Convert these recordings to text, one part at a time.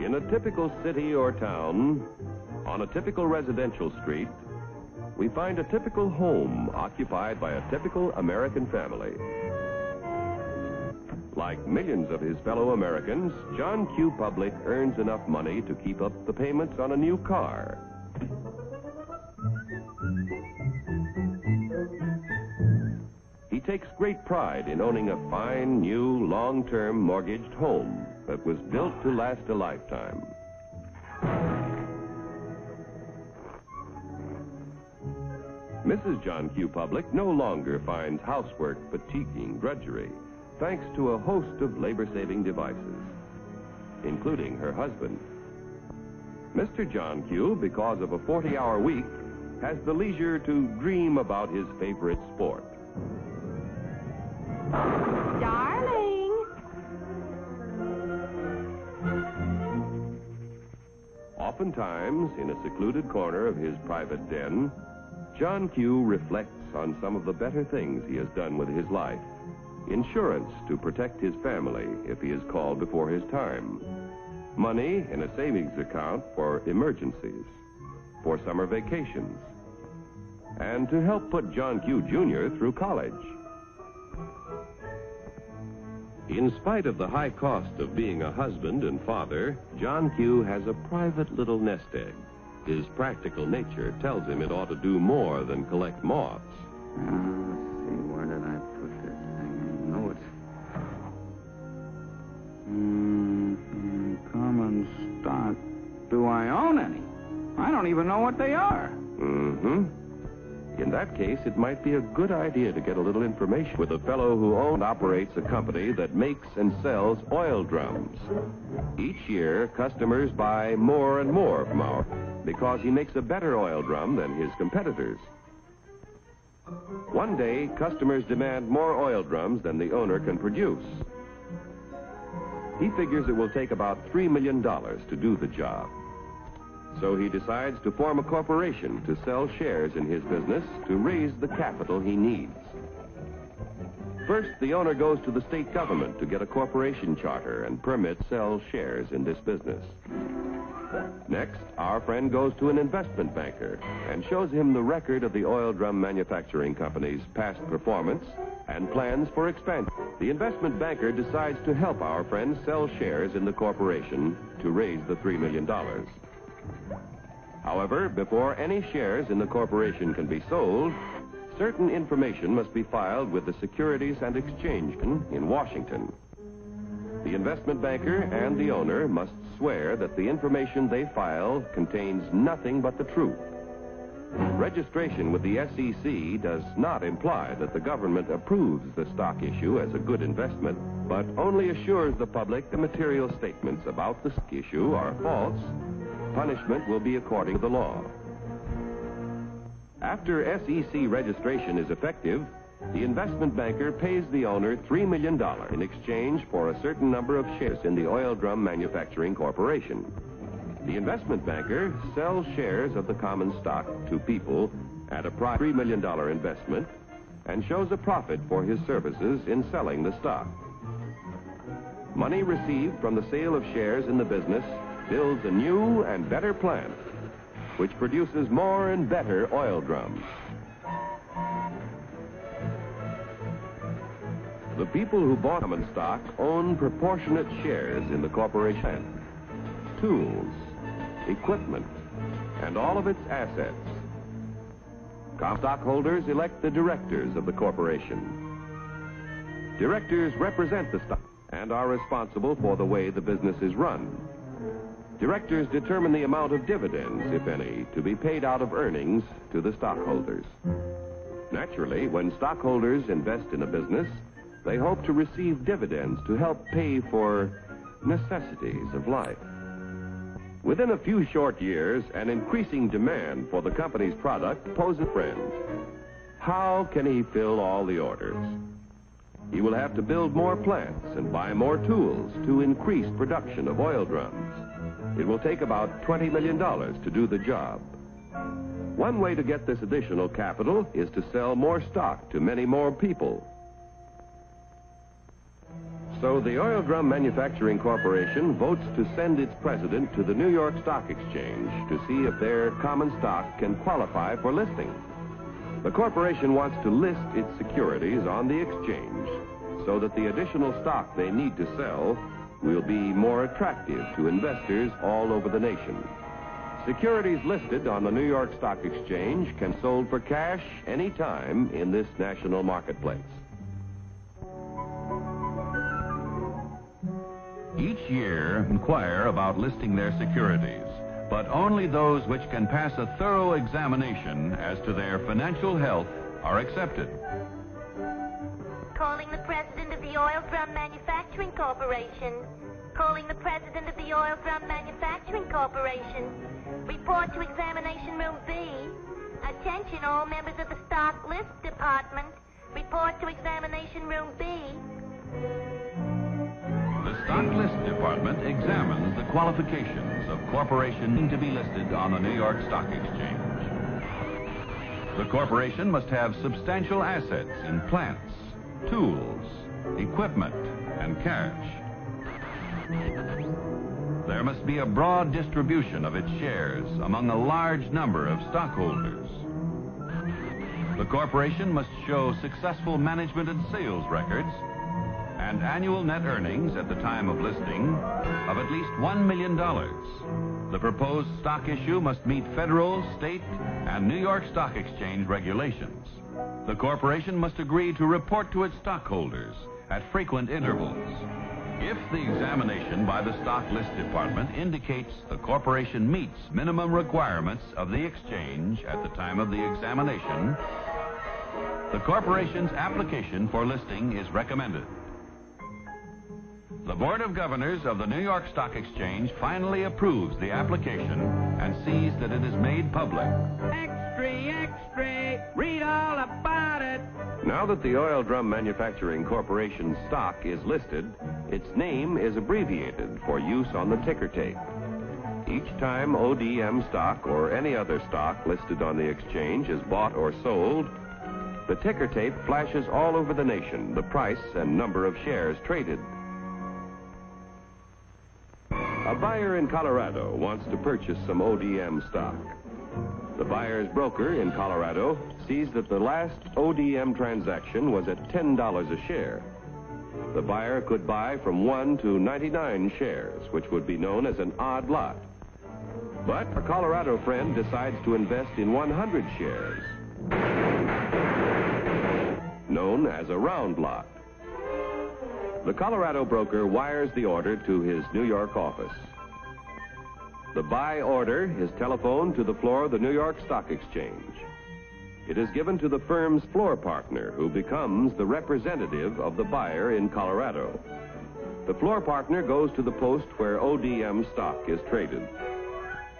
In a typical city or town, on a typical residential street, we find a typical home occupied by a typical American family. Like millions of his fellow Americans, John Q. Public earns enough money to keep up the payments on a new car. He takes great pride in owning a fine, new, long-term mortgaged home that was built to last a lifetime. Mrs. John Q. Public no longer finds housework fatiguing drudgery, thanks to a host of labor-saving devices, including her husband. Mr. John Q., because of a 40-hour week, has the leisure to dream about his favorite sport. Darling! Oftentimes, in a secluded corner of his private den, John Q. reflects on some of the better things he has done with his life. Insurance to protect his family if he is called before his time. Money in a savings account for emergencies, for summer vacations, and to help put John Q. Jr. through college. In spite of the high cost of being a husband and father, John Q. has a private little nest egg. His practical nature tells him it ought to do more than collect moths. Let's see, where did I put this thing? I know it's... common stock. Do I own any? I don't even know what they are. In that case, it might be a good idea to get a little information with a fellow who owns and operates a company that makes and sells oil drums. Each year, customers buy more and more from our because he makes a better oil drum than his competitors. One day, customers demand more oil drums than the owner can produce. He figures it will take about $3 million to do the job. So he decides to form a corporation to sell shares in his business to raise the capital he needs. First, the owner goes to the state government to get a corporation charter and permit sell shares in this business. Next, our friend goes to an investment banker and shows him the record of the oil drum manufacturing company's past performance and plans for expansion. The investment banker decides to help our friend sell shares in the corporation to raise the $3 million. However, before any shares in the corporation can be sold, certain information must be filed with the Securities and Exchange Commission in Washington. The investment banker and the owner must swear that the information they file contains nothing but the truth. Registration with the SEC does not imply that the government approves the stock issue as a good investment, but only assures the public the material statements about the stock issue are false. Punishment will be according to the law. After SEC registration is effective, the investment banker pays the owner $3 million in exchange for a certain number of shares in the Oil Drum Manufacturing Corporation. The investment banker sells shares of the common stock to people at a price of $3 million investment and shows a profit for his services in selling the stock. Money received from the sale of shares in the business builds a new and better plant, which produces more and better oil drums. The people who bought common stock own proportionate shares in the corporation, tools, equipment, and all of its assets. Common stockholders elect the directors of the corporation. Directors represent the stock and are responsible for the way the business is run. Directors determine the amount of dividends, if any, to be paid out of earnings to the stockholders. Naturally, when stockholders invest in a business, they hope to receive dividends to help pay for necessities of life. Within a few short years, an increasing demand for the company's product poses a friend. How can he fill all the orders? He will have to build more plants and buy more tools to increase production of oil drums. It will take about $20 million to do the job. One way to get this additional capital is to sell more stock to many more people. So the Oil Drum Manufacturing Corporation votes to send its president to the New York Stock Exchange to see if their common stock can qualify for listing. The corporation wants to list its securities on the exchange so that the additional stock they need to sell will be more attractive to investors all over the nation. Securities listed on the New York Stock Exchange can be sold for cash any time in this national marketplace. Each year, inquire about listing their securities, but only those which can pass a thorough examination as to their financial health are accepted. Calling the president of the Oil Drum Manufacturing Corporation. Calling the president of the Oil Drum Manufacturing Corporation. Report to Examination Room B. Attention all members of the Stock List Department. Report to Examination Room B. The Stock List Department examines the qualifications of corporations to be listed on the New York Stock Exchange. The corporation must have substantial assets in plants, tools, equipment, and cash. There must be a broad distribution of its shares among a large number of stockholders. The corporation must show successful management and sales records and annual net earnings at the time of listing of at least $1 million. The proposed stock issue must meet federal, state, and New York Stock Exchange regulations. The corporation must agree to report to its stockholders at frequent intervals. If the examination by the Stock List Department indicates the corporation meets minimum requirements of the exchange at the time of the examination, the corporation's application for listing is recommended. The Board of Governors of the New York Stock Exchange finally approves the application and sees that it is made public. Extra, extra, read all about it. Now that the Oil Drum Manufacturing Corporation's stock is listed, its name is abbreviated for use on the ticker tape. Each time ODM stock or any other stock listed on the exchange is bought or sold, the ticker tape flashes all over the nation the price and number of shares traded. A buyer in Colorado wants to purchase some ODM stock. The buyer's broker in Colorado sees that the last ODM transaction was at $10 a share. The buyer could buy from 1 to 99 shares, which would be known as an odd lot. But a Colorado friend decides to invest in 100 shares, known as a round lot. The Colorado broker wires the order to his New York office. The buy order is telephoned to the floor of the New York Stock Exchange. It is given to the firm's floor partner, who becomes the representative of the buyer in Colorado. The floor partner goes to the post where ODM stock is traded.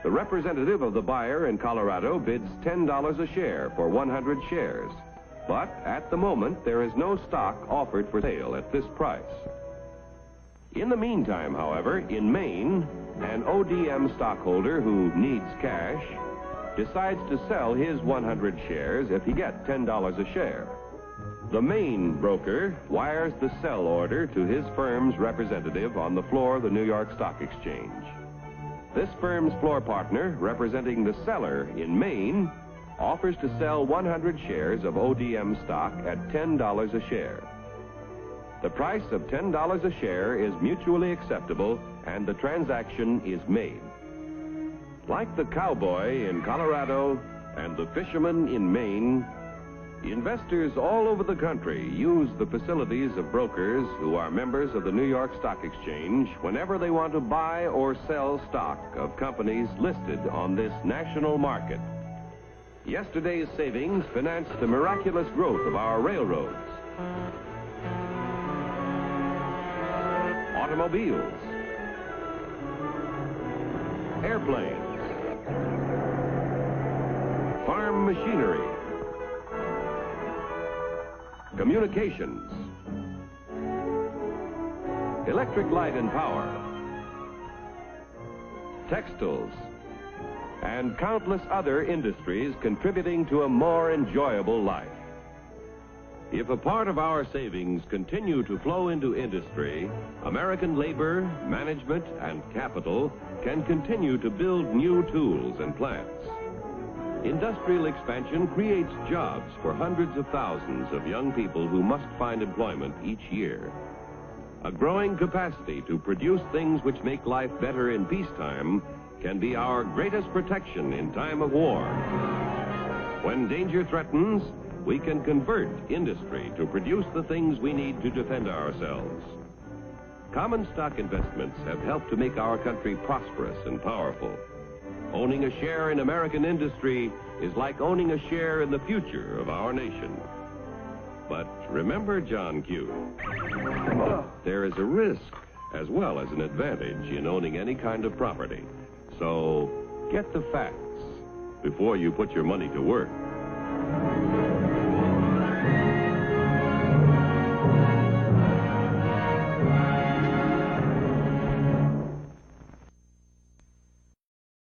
The representative of the buyer in Colorado bids $10 a share for 100 shares. But at the moment, there is no stock offered for sale at this price. In the meantime, however, in Maine, an ODM stockholder who needs cash decides to sell his 100 shares if he gets $10 a share. The Maine broker wires the sell order to his firm's representative on the floor of the New York Stock Exchange. This firm's floor partner, representing the seller in Maine, offers to sell 100 shares of ODM stock at $10 a share. The price of $10 a share is mutually acceptable, and the transaction is made. Like the cowboy in Colorado and the fisherman in Maine, investors all over the country use the facilities of brokers who are members of the New York Stock Exchange whenever they want to buy or sell stock of companies listed on this national market. Yesterday's savings financed the miraculous growth of our railroads, automobiles, airplanes, farm machinery, communications, electric light and power, textiles, and countless other industries contributing to a more enjoyable life. If a part of our savings continue to flow into industry, American labor, management, and capital can continue to build new tools and plants. Industrial expansion creates jobs for hundreds of thousands of young people who must find employment each year. A growing capacity to produce things which make life better in peacetime can be our greatest protection in time of war. When danger threatens, we can convert industry to produce the things we need to defend ourselves. Common stock investments have helped to make our country prosperous and powerful. Owning a share in American industry is like owning a share in the future of our nation. But remember, John Q., there is a risk as well as an advantage in owning any kind of property. So get the facts before you put your money to work.